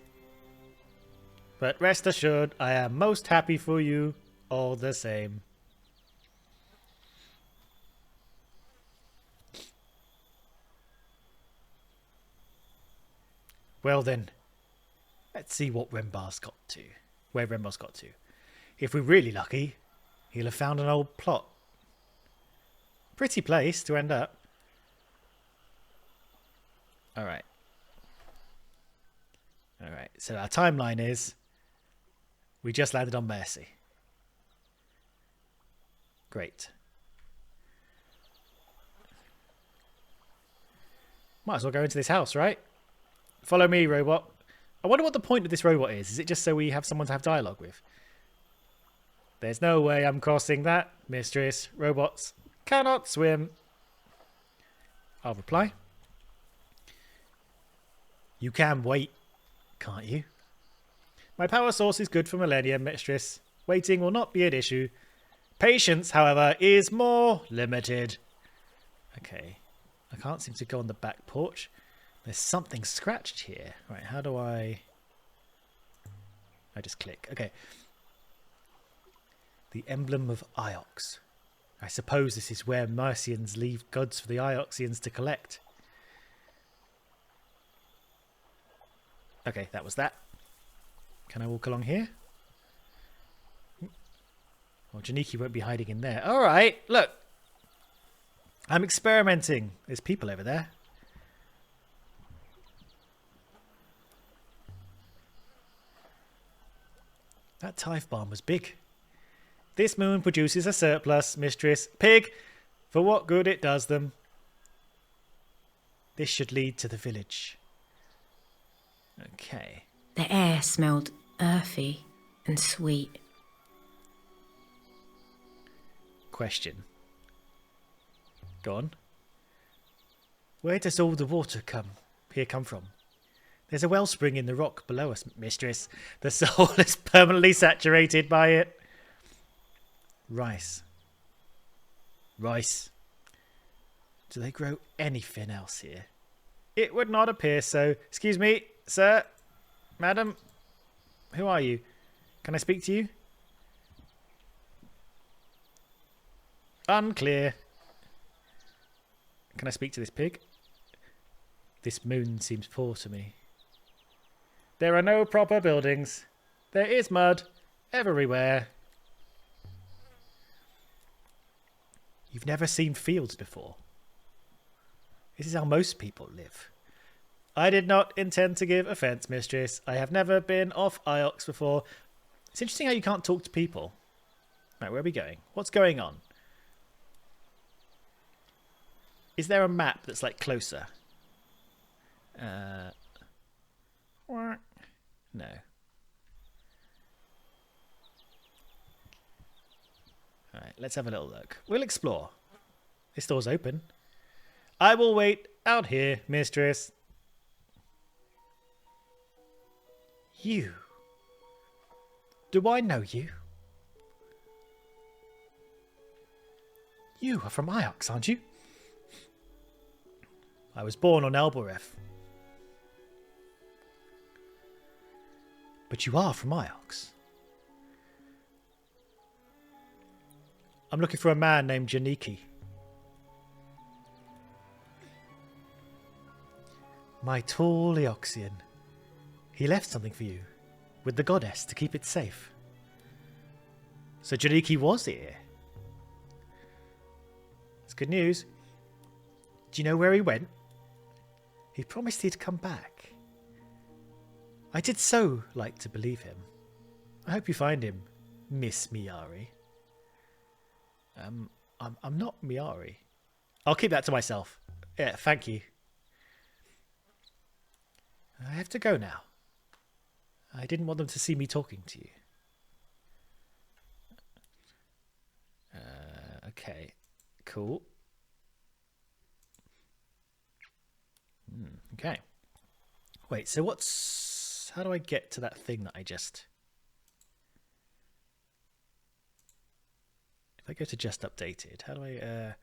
But rest assured, I am most happy for you all the same. Well then, let's see what Rembar's got to. Where Rembar's got to. If we're really lucky, he'll have found an old plot. Pretty place to end up. Alright. Alright, so our timeline is we just landed on Mercy. Great. Might as well go into this house, right? Follow me, robot. I wonder what the point of this robot is. Is it just so we have someone to have dialogue with? There's no way I'm crossing that, mistress. Robots cannot swim. I'll reply. You can wait, can't you? My power source is good for millennia, mistress. Waiting will not be an issue. Patience, however, is more limited. Okay. I can't seem to go on the back porch. There's something scratched here. Right, how do I just click. Okay. The emblem of Iox. I suppose this is where Mercians leave goods for the Ioxians to collect. Okay, that was that. Can I walk along here? Well, Janiki won't be hiding in there. Alright, look. I'm experimenting. There's people over there. That tithe barn was big. This moon produces a surplus, mistress. Pig, for what good it does them. This should lead to the village. Okay. The air smelled earthy and sweet. Question. Go on. Where does all the water come from? There's a wellspring in the rock below us, mistress. The soil is permanently saturated by it. Rice. Rice. Do they grow anything else here? It would not appear so. Excuse me, sir. Madam. Who are you? Can I speak to you? Unclear. Can I speak to this pig? This moon seems poor to me. There are no proper buildings. There is mud everywhere. You've never seen fields before. This is how most people live. I did not intend to give offence, mistress. I have never been off Iox before. It's interesting how you can't talk to people. Right, where are we going? What's going on? Is there a map that's like closer? No. Alright, let's have a little look. We'll explore. This door's open. I will wait out here, mistress. You. Do I know you? You are from Iox, aren't you? I was born on Elbereth. But you are from Iox. I'm looking for a man named Janiki. My tall Eoxian. He left something for you, with the goddess to keep it safe. So Janiki was here. That's good news. Do you know where he went? He promised he'd come back. I did so like to believe him. I hope you find him, Miss Miari. I'm not Miari. I'll keep that to myself. Yeah, thank you. I have to go now. I didn't want them to see me talking to you. Okay, cool. Okay. Wait, so how do I get to that thing that I just... If I go to just updated, how do I...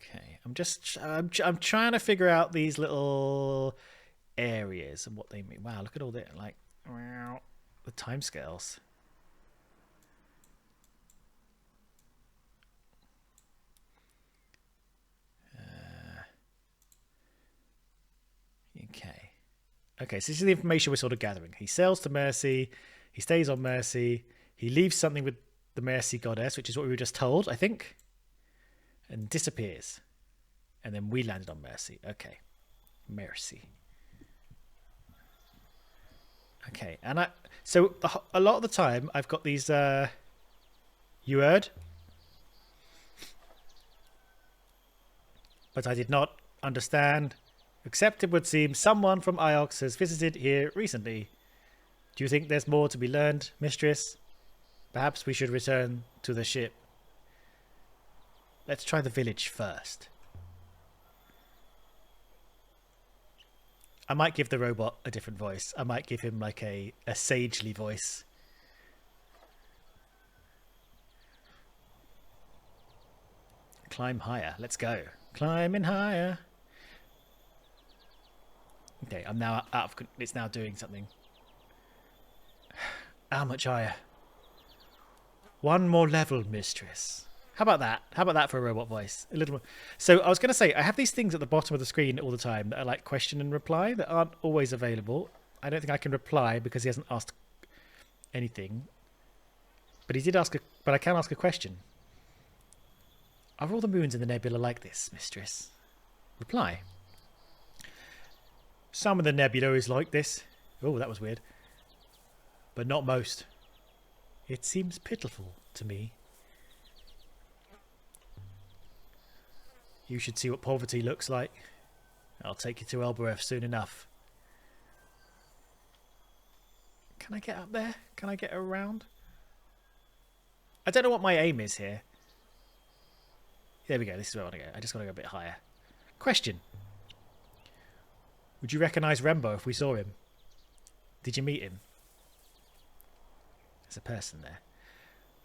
Okay, I'm trying to figure out these little areas and what they mean. Wow, look at all that, like, the timescales. Okay. Okay, so this is the information we're sort of gathering. He sails to Mercy. He stays on Mercy. He leaves something with the Mercy goddess, which is what we were just told, I think. And disappears. And then we landed on Mercy. Okay. Mercy. Okay, and so a lot of the time I've got these, you heard? But I did not understand. Except it would seem someone from Iox has visited here recently. Do you think there's more to be learned, mistress? Perhaps we should return to the ship. Let's try the village first. I might give the robot a different voice. I might give him like a sagely voice. Climb higher. Let's go. Climbing higher. Okay, I'm now out of... It's now doing something. How much higher? One more level, mistress. How about that? How about that for a robot voice? A little more. So I was going to say, I have these things at the bottom of the screen all the time that are like question and reply that aren't always available. I don't think I can reply because he hasn't asked anything. But he did ask a... But I can ask a question. Are all the moons in the nebula like this, mistress? Reply. Some of the nebula is like this. Oh, that was weird. But not most. It seems pitiful to me. You should see what poverty looks like. I'll take you to Elbereth soon enough. Can I get up there? Can I get around? I don't know what my aim is here. There we go. This is where I want to go. I just got to go a bit higher. Question. Would you recognise Rembo if we saw him? Did you meet him? There's a person there.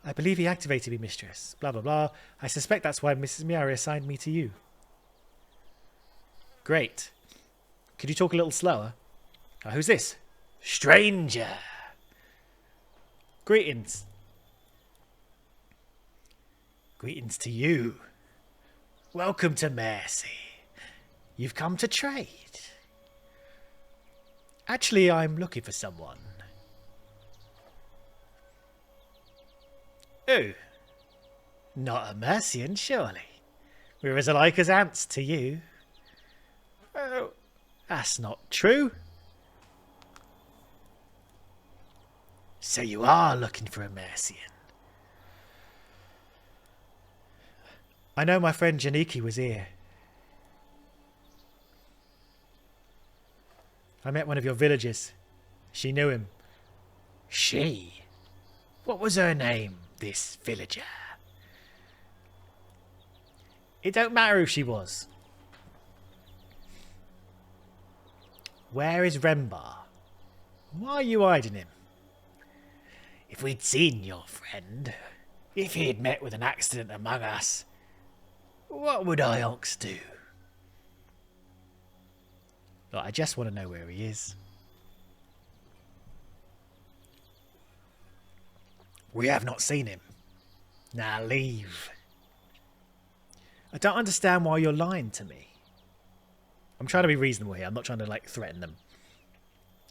I believe he activated me, mistress. Blah, blah, blah. I suspect that's why Mrs. Miari assigned me to you. Great. Could you talk a little slower? Who's this? Stranger. Greetings. Greetings to you. Welcome to Mercy. You've come to trade. Actually, I'm looking for someone. Oh. Not a Mercian, surely. We're as alike as ants to you. Oh, that's not true. So you are looking for a Mercian. I know my friend Janiki was here. I met one of your villagers. She knew him. She? What was her name, this villager? It don't matter who she was. Where is Rembar? Why are you hiding him? If we'd seen your friend, if he had met with an accident among us, what would Iox do? Look, I just want to know where he is. We have not seen him. Now leave. I don't understand why you're lying to me. I'm trying to be reasonable here. I'm not trying to like threaten them.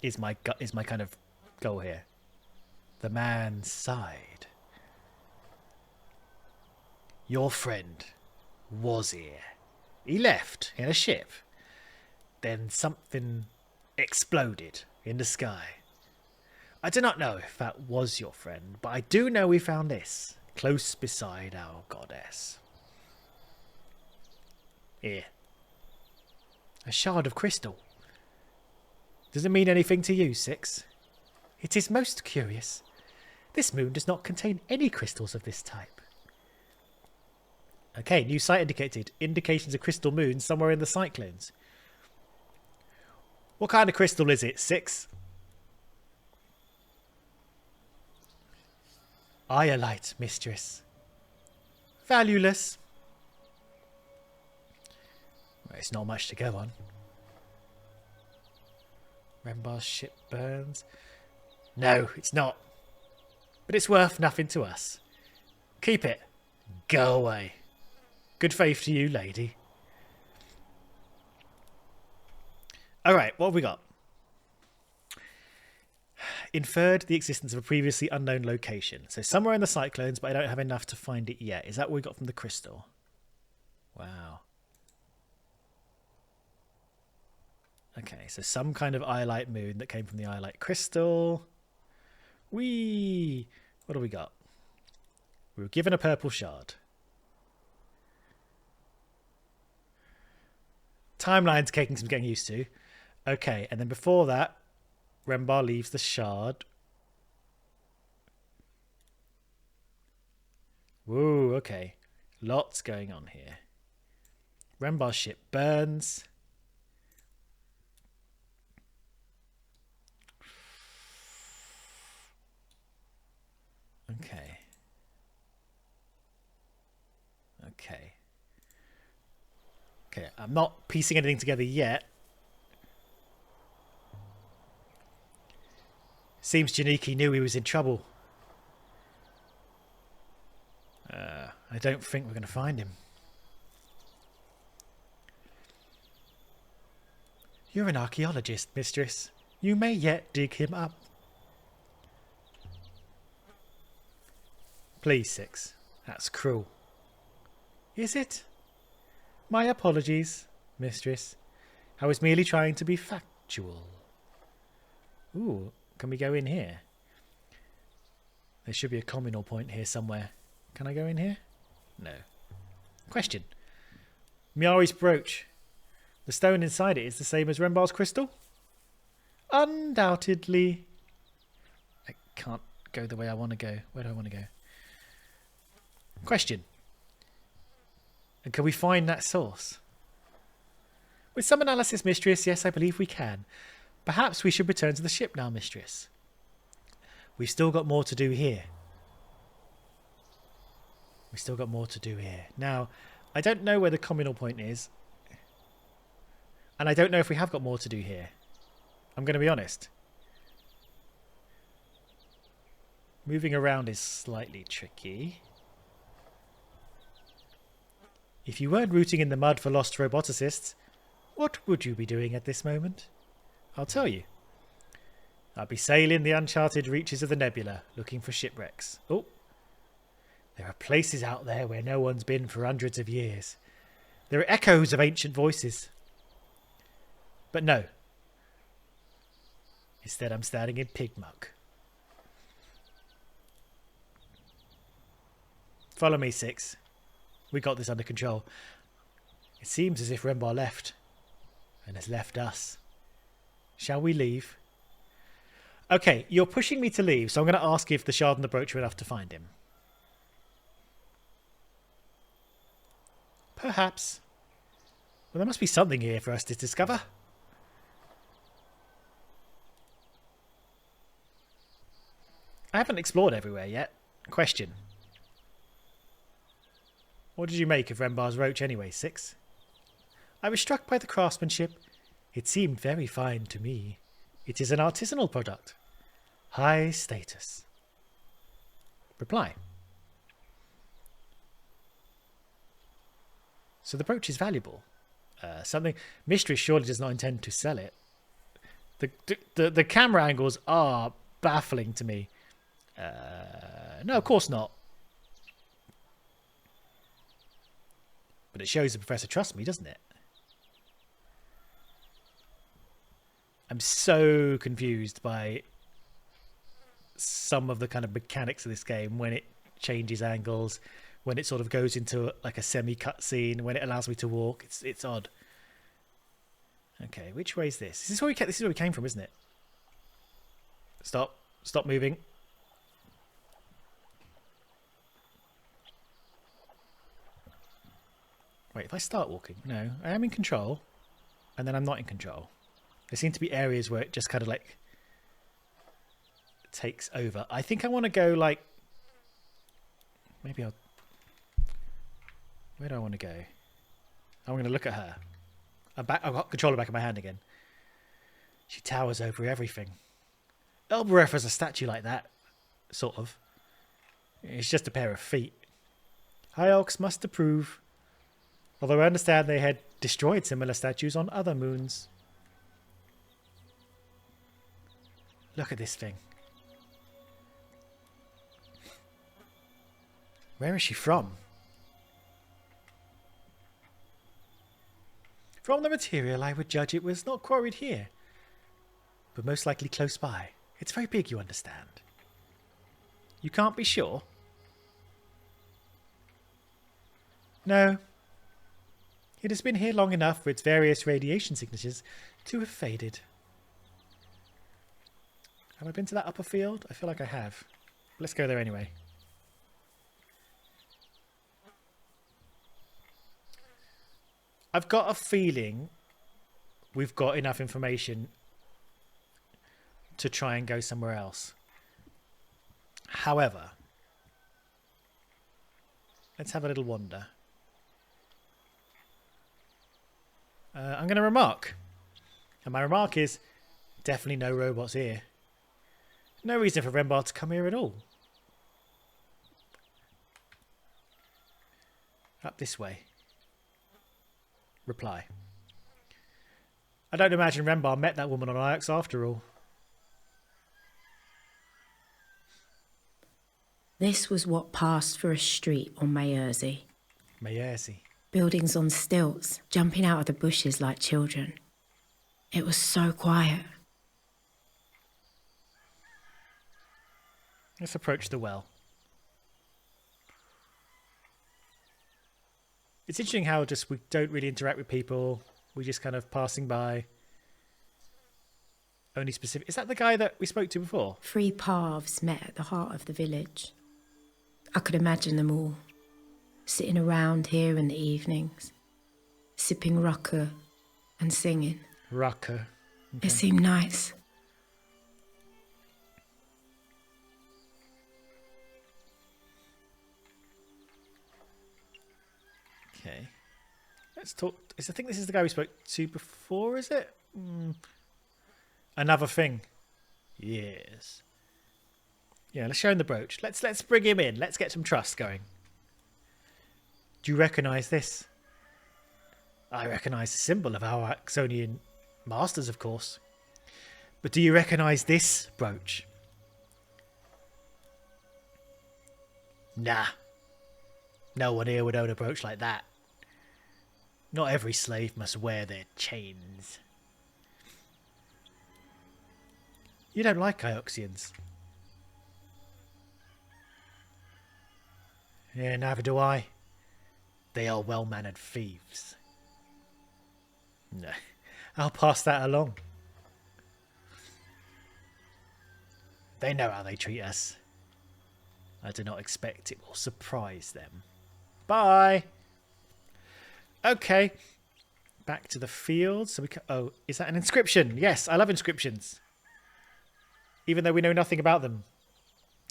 Is my kind of goal here. The man sighed. Your friend was here. He left in a ship. Then something exploded in the sky. I do not know if that was your friend, but I do know we found this close beside our goddess. Here. A shard of crystal. Does it mean anything to you, Six? It is most curious. This moon does not contain any crystals of this type. Okay, new site indicated. Indications of crystal moons somewhere in the cyclones. What kind of crystal is it, Six? Iolite, mistress. Valueless. Well, it's not much to go on. Rembar's ship burns. No, it's not. But it's worth nothing to us. Keep it. Go away. Good faith to you, lady. Alright, what have we got? Inferred the existence of a previously unknown location. So somewhere in the cyclones, but I don't have enough to find it yet. Is that what we got from the crystal? Wow. Okay, so some kind of iolite moon that came from the iolite crystal. Whee! What do we got? We were given a purple shard. Timeline's taking some getting used to. Okay, and then before that, Rembar leaves the shard. Whoa, okay. Lots going on here. Rembar's ship burns. Okay. Okay. Okay, I'm not piecing anything together yet. Seems Janiki knew he was in trouble. I don't think we're going to find him. You're an archaeologist, mistress. You may yet dig him up. Please, Six. That's cruel. Is it? My apologies, mistress. I was merely trying to be factual. Ooh, can we go in here? There should be a communal point here somewhere. Can I go in here? No. Question. Miari's brooch. The stone inside it is the same as Rembar's crystal? Undoubtedly. I can't go the way I want to go. Where do I want to go? Question. And can we find that source? With some analysis, mistress, yes, I believe we can. Perhaps we should return to the ship now, mistress. We've still got more to do here. We've still got more to do here. Now, I don't know where the communal point is. And I don't know if we have got more to do here. I'm going to be honest. Moving around is slightly tricky. If you weren't rooting in the mud for lost roboticists, what would you be doing at this moment? I'll tell you. I'd be sailing the uncharted reaches of the nebula, looking for shipwrecks. Oh, there are places out there where no one's been for hundreds of years. There are echoes of ancient voices. But no. Instead, I'm standing in pig muck. Follow me, Six. We got this under control. It seems as if Rembar left. And has left us. Shall we leave? Okay, you're pushing me to leave, so I'm going to ask if the shard and the brooch are enough to find him. Perhaps. Well, there must be something here for us to discover. I haven't explored everywhere yet. Question. What did you make of Rembar's roach anyway, Six? I was struck by the craftsmanship. It seemed very fine to me. It is an artisanal product. High status. Reply. So the brooch is valuable. Something. Mistress surely does not intend to sell it. The camera angles are baffling to me. No, of course not. But it shows the professor trusts me, doesn't it? I'm so confused by some of the kind of mechanics of this game when it changes angles, when it sort of goes into like a semi-cut scene, when it allows me to walk. It's odd. Okay, which way is this? This is where we came from, isn't it? Stop moving. Wait, if I start walking, no, I am in control, and then I'm not in control. There seem to be areas where it just kind of like takes over. I think I want to go like Maybe I'll... Where do I want to go? I'm going to look at her. I've got controller back in my hand again. She towers over everything. Elbereth has a statue like that. Sort of. It's just a pair of feet. High Elks must approve. Although I understand they had destroyed similar statues on other moons. Look at this thing. Where is she from? From the material, I would judge it was not quarried here, but most likely close by. It's very big, you understand. You can't be sure? No. It has been here long enough for its various radiation signatures to have faded. Have I been to that upper field? I feel like I have. Let's go there anyway. I've got a feeling we've got enough information to try and go somewhere else. However, let's have a little wander. I'm going to remark. And my remark is definitely no robots here. No reason for Rembar to come here at all. Up this way. Reply. I don't imagine Rembar met that woman on Ix after all. This was what passed for a street on Mayerzy. Mayerzy. Buildings on stilts, jumping out of the bushes like children. It was so quiet. Let's approach the well. It's interesting how just we don't really interact with people. We just kind of passing by. Only specific. Is that the guy that we spoke to before? 3 paths met at the heart of the village. I could imagine them all, sitting around here in the evenings, sipping rucker and singing. Rucker. Okay. It seemed nice. Okay. Let's talk. I think this is the guy we spoke to before, is it? Another thing. Yes. Yeah, let's show him the brooch. Let's bring him in. Let's get some trust going. Do you recognise this? I recognise the symbol of our Axonian masters, of course. But do you recognise this brooch? Nah. No one here would own a brooch like that. Not every slave must wear their chains. You don't like Ioxians. Yeah, neither do I. They are well-mannered thieves. No, I'll pass that along. They know how they treat us. I do not expect it will surprise them. Bye! Okay. Back to the field. So we can... Oh, is that an inscription? Yes, I love inscriptions. Even though we know nothing about them.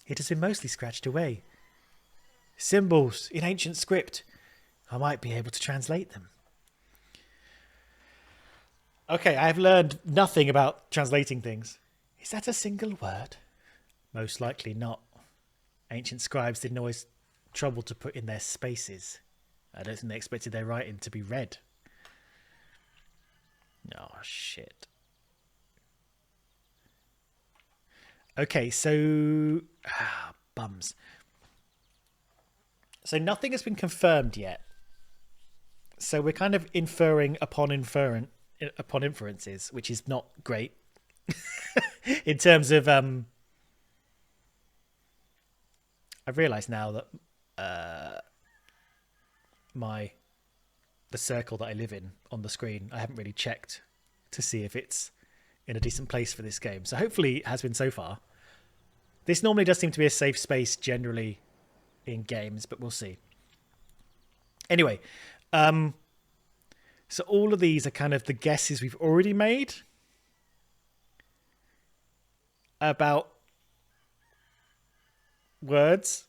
It has been mostly scratched away. Symbols in ancient script. I might be able to translate them. Okay, I have learned nothing about translating things. Is that a single word? Most likely not. Ancient scribes didn't always trouble to put in their spaces. I don't think they expected their writing to be read. Oh, shit. Okay, so... bums. So nothing has been confirmed yet. So we're kind of inferring upon inferences, which is not great. In terms of... I've realised now that the circle that I live in on the screen, I haven't really checked to see if it's in a decent place for this game. So hopefully it has been so far. This normally does seem to be a safe space generally in games, but we'll see. Anyway, so all of these are kind of the guesses we've already made about words.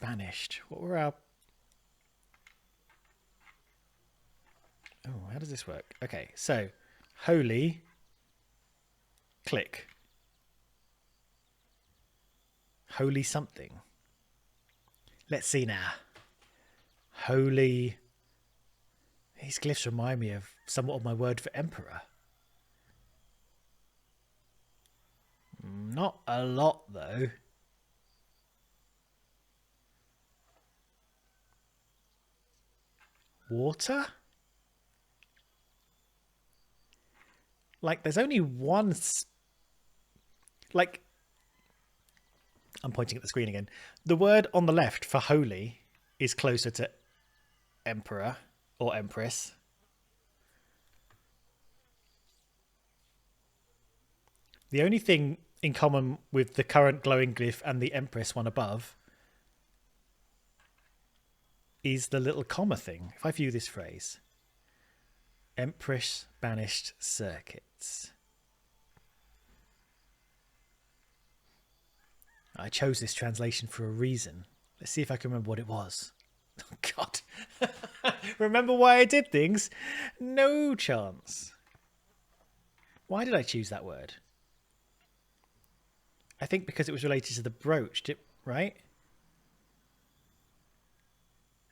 banished. What were our... Oh, how does this work? Okay, so holy, click. Holy something. Let's see now. Holy. These glyphs remind me of somewhat of my word for emperor. Not a lot, though. Water? Like, there's only one... Like, I'm pointing at the screen again. The word on the left for holy is closer to emperor or empress. The only thing in common with the current glowing glyph and the empress one above is the little comma thing. If I view this phrase, empress banished circuits. I chose this translation for a reason. Let's see if I can remember what it was. Oh, God. Remember why I did things? No chance. Why did I choose that word? I think because it was related to the brooch, right?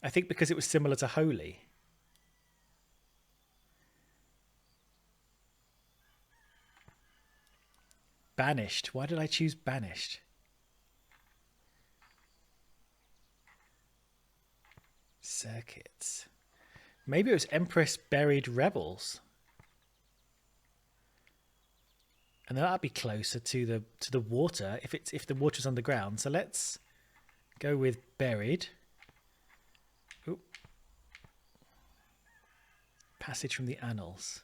I think because it was similar to holy. Banished. Why did I choose banished? Circuits. Maybe it was Empress buried rebels. And that'd be closer to the water if the water's underground. So let's go with buried. Ooh. Passage from the annals.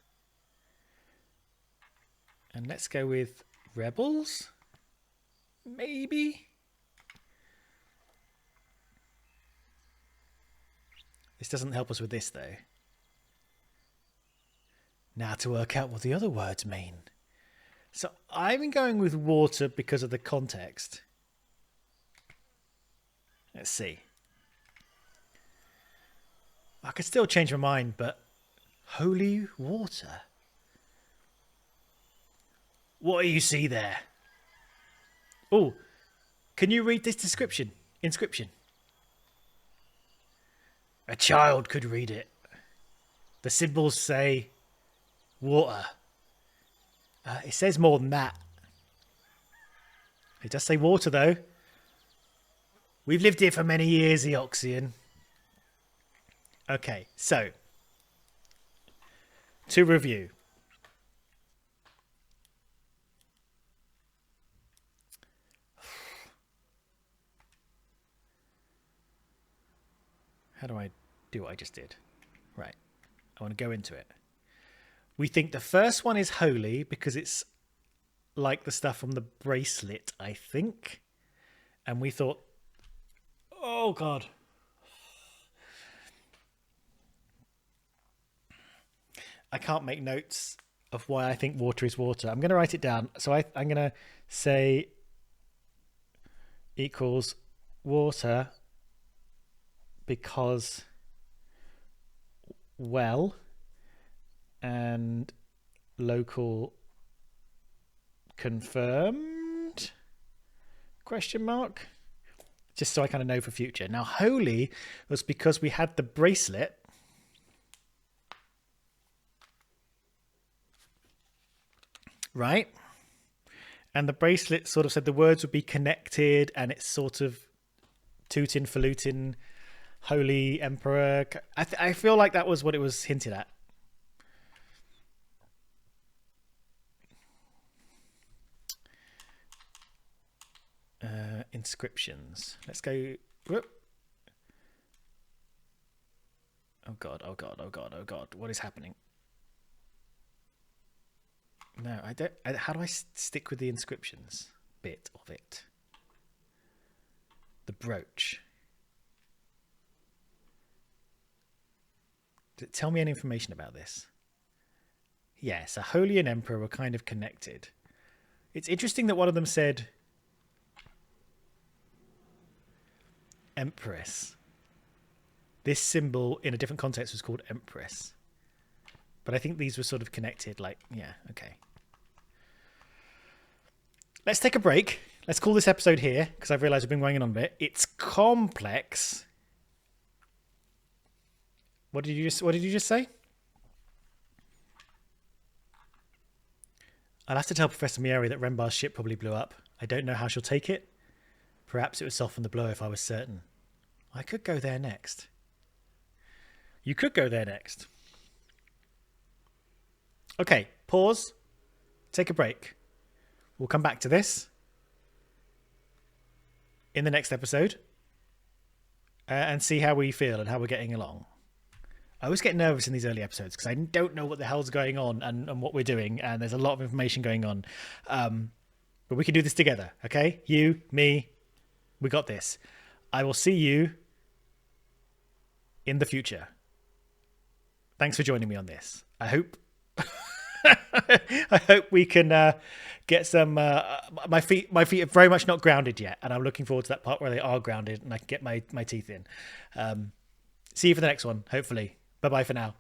And let's go with rebels. Maybe. This doesn't help us with this, though. Now to work out what the other words mean. So I've been going with water because of the context. Let's see. I could still change my mind, but holy water. What do you see there? Oh, can you read this description? Inscription. A child could read it. The symbols say water. It says more than that. It does say water, though. We've lived here for many years, Eoxian. Okay, so to review. How do I do what I just did? Right. I want to go into it. We think the first one is holy because it's like the stuff from the bracelet, I think. And we thought, oh, God. I can't make notes of why I think water is water. I'm going to write it down. So I'm going to say equals water because well and local confirmed question mark, just so I kind of know for future. Now holy was because we had the bracelet, right? And the bracelet sort of said the words would be connected, and it's sort of tootin' falutin' Holy Emperor. I feel like that was what it was hinted at. Inscriptions. Let's go. Whoop. Oh God, oh God, oh God, oh God. What is happening? No, I don't. How do I stick with the inscriptions bit of it? The brooch. Did it tell me any information about this? Yes, a holy and emperor were kind of connected. It's interesting that one of them said Empress. This symbol in a different context was called Empress. But I think these were sort of connected, like, yeah, okay. Let's take a break. Let's call this episode here, because I've realised we've been going on a bit. It's complex. What did you just say? I'll have to tell Professor Mieri that Renbar's ship probably blew up. I don't know how she'll take it. Perhaps it would soften the blow if I was certain. I could go there next. You could go there next. Okay, pause. Take a break. We'll come back to this in the next episode and see how we feel and how we're getting along. I always get nervous in these early episodes because I don't know what the hell's going on and what we're doing, and there's a lot of information going on. But we can do this together, okay? You, me, we got this. I will see you in the future. Thanks for joining me on this. I hope I hope we can get some. My feet are very much not grounded yet, and I'm looking forward to that part where they are grounded and I can get my teeth in. See you for the next one, hopefully. Bye bye for now.